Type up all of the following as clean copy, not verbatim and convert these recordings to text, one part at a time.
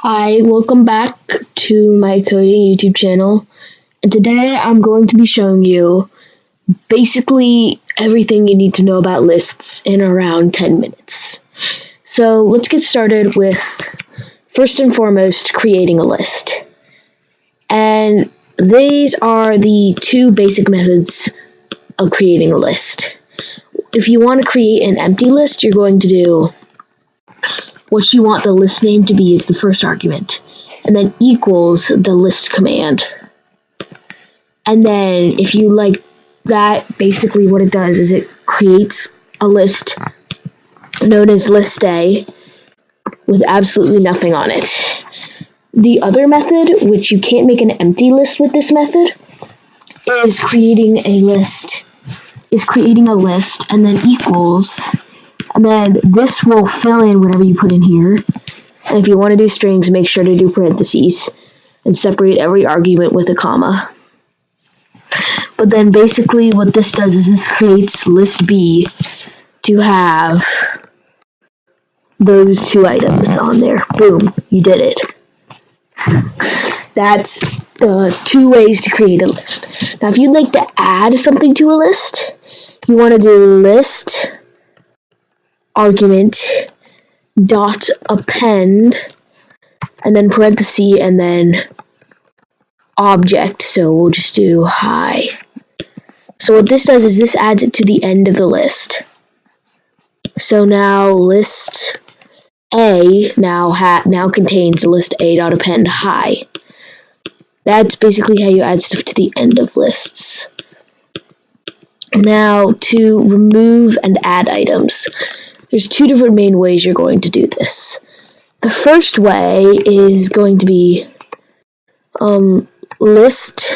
Hi, welcome back to my coding YouTube channel. And today I'm going to be showing you basically everything you need to know about lists in around 10 minutes. So let's get started with, first and foremost, creating a list. And these are the two basic methods of creating a list. If you want to create an empty list, you're going to do what you want the list name to be as the first argument, and then equals the list command. And then if you like that, basically what it does is it creates a list known as list A with absolutely nothing on it. The other method, which you can't make an empty list with this method, is creating a list and then equals, and then this will fill in whatever you put in here. And if you want to do strings, make sure to do parentheses and separate every argument with a comma. But then basically what this does is this creates list B to have those two items on there. Boom, you did it. That's the two ways to create a list. Now if you'd like to add something to a list, you want to do list argument dot append and then parenthesis and then object, so we'll just do hi. So what this does is this adds it to the end of the list. So now list A now contains list A dot append hi. That's basically how you add stuff to the end of lists. Now to remove and add items, there's two different main ways you're going to do this. The first way is going to be list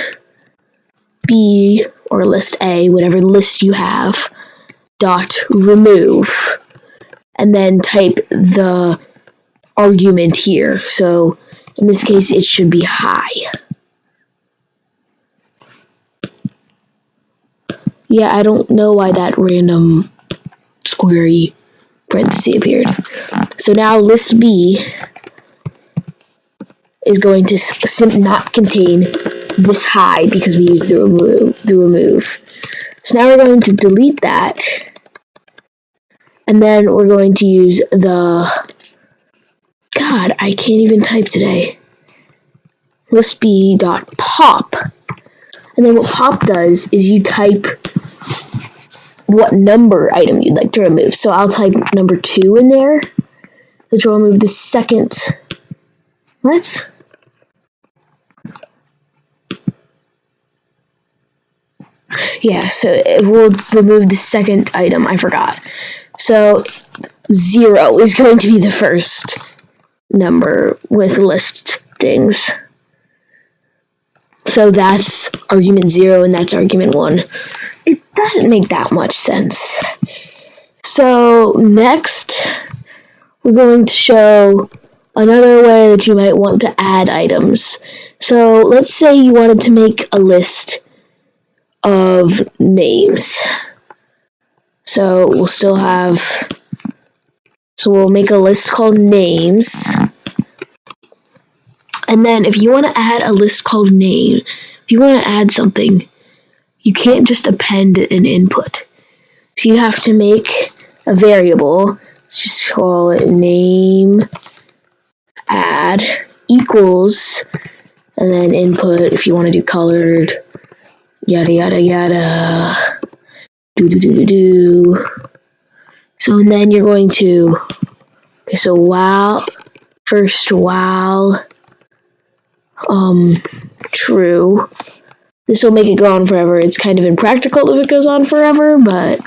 B or list A, whatever list you have, dot remove, and then type the argument here. So in this case, it should be hi. Yeah, I don't know why that random squarey parenthesis appeared. So now list B is going to not contain this hi because we used the remove. So now we're going to delete that, and then we're going to use the, God, I can't even type today, list B dot pop. And then what pop does is you type what number item you'd like to remove. So I'll type number 2 in there, which will remove the second. What? Yeah, so it will remove the second item. I forgot. So 0 is going to be the first number with listings. So that's argument 0 and that's argument 1. It doesn't make that much sense. So next, we're going to show another way that you might want to add items. So let's say you wanted to make a list of names. So we'll make a list called names. And then if you want to add a list called name, if you want to add something, you can't just append an input. So you have to make a variable. Let's just call it name add equals, and then input if you want to do colored, yada yada yada, do. So then you're going to, okay, so while true. This will make it go on forever. It's kind of impractical if it goes on forever, but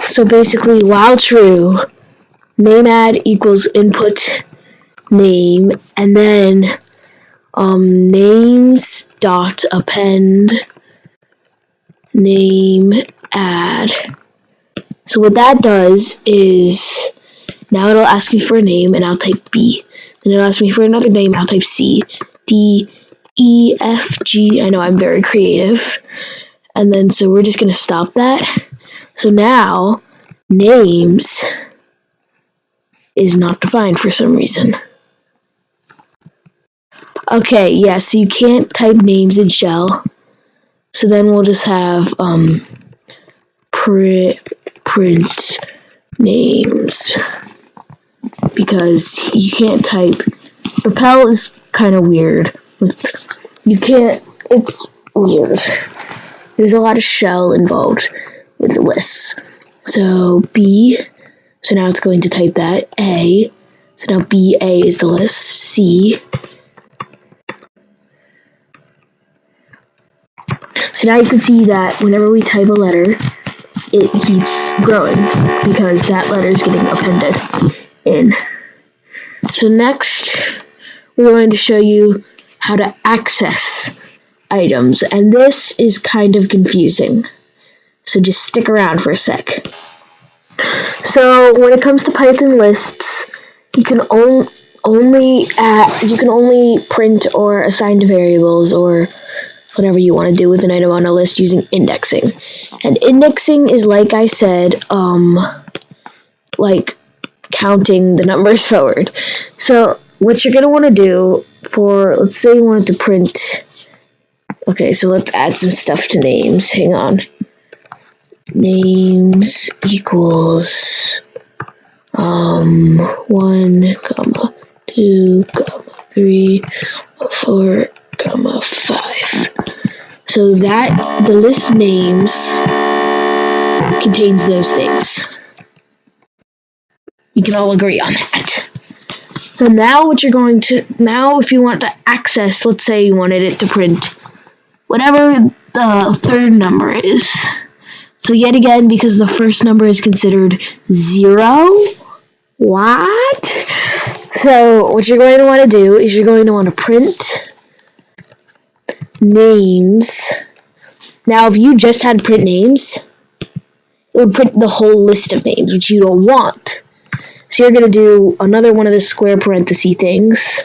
so basically while true, name add equals input name, and then names dot append name add. So what that does is now it'll ask me for a name and I'll type B. Then it'll ask me for another name, I'll type C, D, E, F, G. I know I'm very creative. And then so we're just gonna stop that. So now names is not defined for some reason. Okay, yeah, so you can't type names in shell. So then we'll just have print names, because you can't type. Propel is kind of weird. It's weird. There's a lot of shell involved with the lists. So B, so now it's going to type that. A, so now BA is the list. C, so now you can see that whenever we type a letter, it keeps growing because that letter is getting appended in. So next, we're going to show you how to access items, and this is kind of confusing. So just stick around for a sec. So when it comes to Python lists, you can only print or assign to variables or whatever you want to do with an item on a list using indexing. And indexing is, like I said, like counting the numbers forward. So what you're going to want to do for, let's say you wanted to print, okay, so let's add some stuff to names. Hang on. Names equals 1, 2, 3, 4, 5. So that the list names contains those things. You can all agree on that. So now if you want to access, let's say you wanted it to print whatever the third number is. So yet again, because the first number is considered 0, what? So what you're going to want to do is you're going to want to print names. Now if you just had print names, it would print the whole list of names, which you don't want. So you're going to do another one of the square parenthesis things,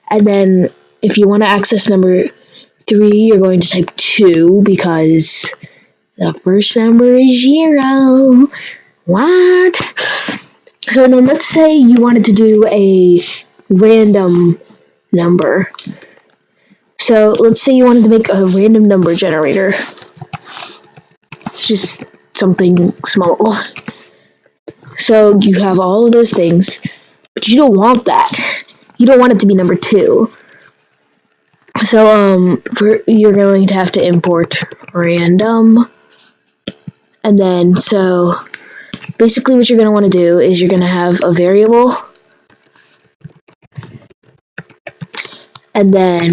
and then if you want to access number 3, you're going to type 2 because the first number is 0. What? So then let's say you wanted to do a random number. So let's say you wanted to make a random number generator. It's just something small. So you have all of those things, but you don't want that. You don't want it to be number 2. So you're going to have to import random, and then so basically what you're going to want to do is you're going to have a variable, and then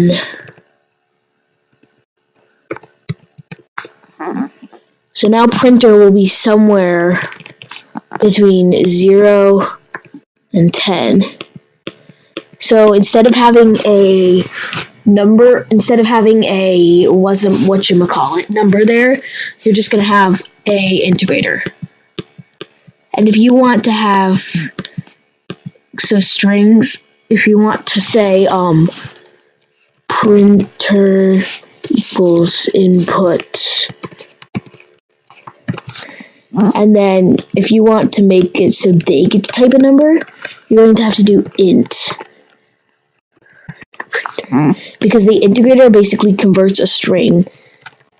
so now printer will be somewhere between 0 and 10. So instead of having a number, instead of having a number there, you're just going to have a integrator. And if you want to have strings, if you want to say printer equals input, and then if you want to make it so they get to type a number, you're going to have to do int, because the integrator basically converts a string.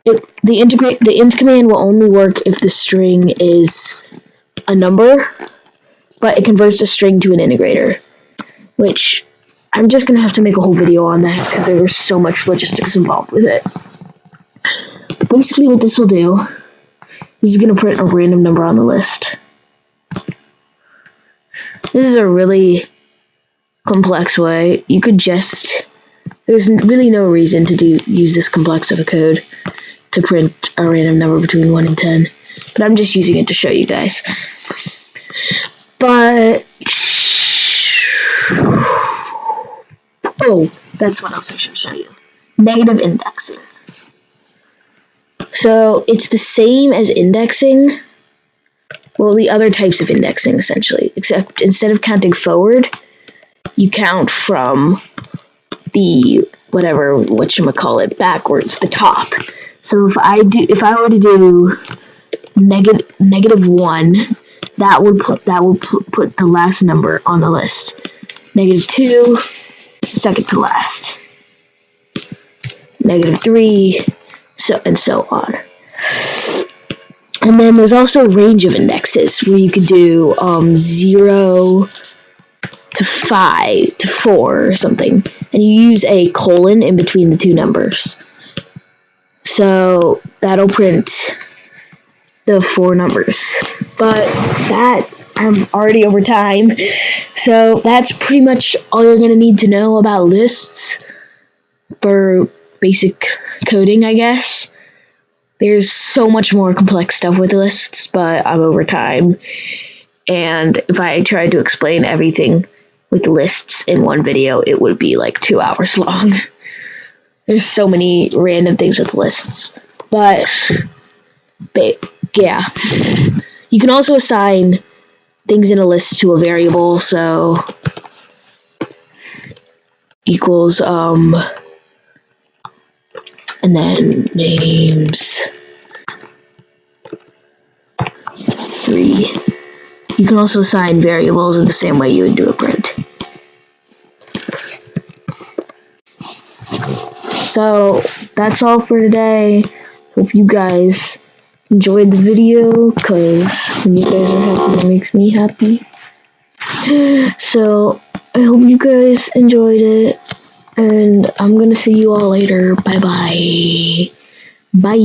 The int command will only work if the string is a number, but it converts a string to an integrator, which I'm just going to have to make a whole video on that because there was so much logistics involved with it. Basically what this will do is going to print a random number on the list. This is a really complex way. You could there's really no reason to use this complex of a code to print a random number between 1 and 10, but I'm just using it to show you guys. But that's what else I should show you. Negative indexing. So it's the same as indexing, well, the other types of indexing essentially, except instead of counting forward, you count from the backwards, the top. So if I were to do -1, that will put the last number on the list. -2, second to last. -3, and so on. And then there's also range of indexes where you could do 0 to 5 to 4 or something, and you use a colon in between the two numbers. So that'll print the 4 numbers. But I'm already over time, so that's pretty much all you're going to need to know about lists for basic coding, I guess. There's so much more complex stuff with lists, but I'm over time. And if I tried to explain everything with lists in one video, it would be like 2 hours long. There's so many random things with lists. But yeah. You can also assign things in a list to a variable, so equals and then names 3. You can also assign variables in the same way you would do a print. So that's all for today. Hope you guys enjoyed the video, because when you guys are happy, it makes me happy. So I hope you guys enjoyed it, and I'm gonna see you all later. Bye bye. Bye.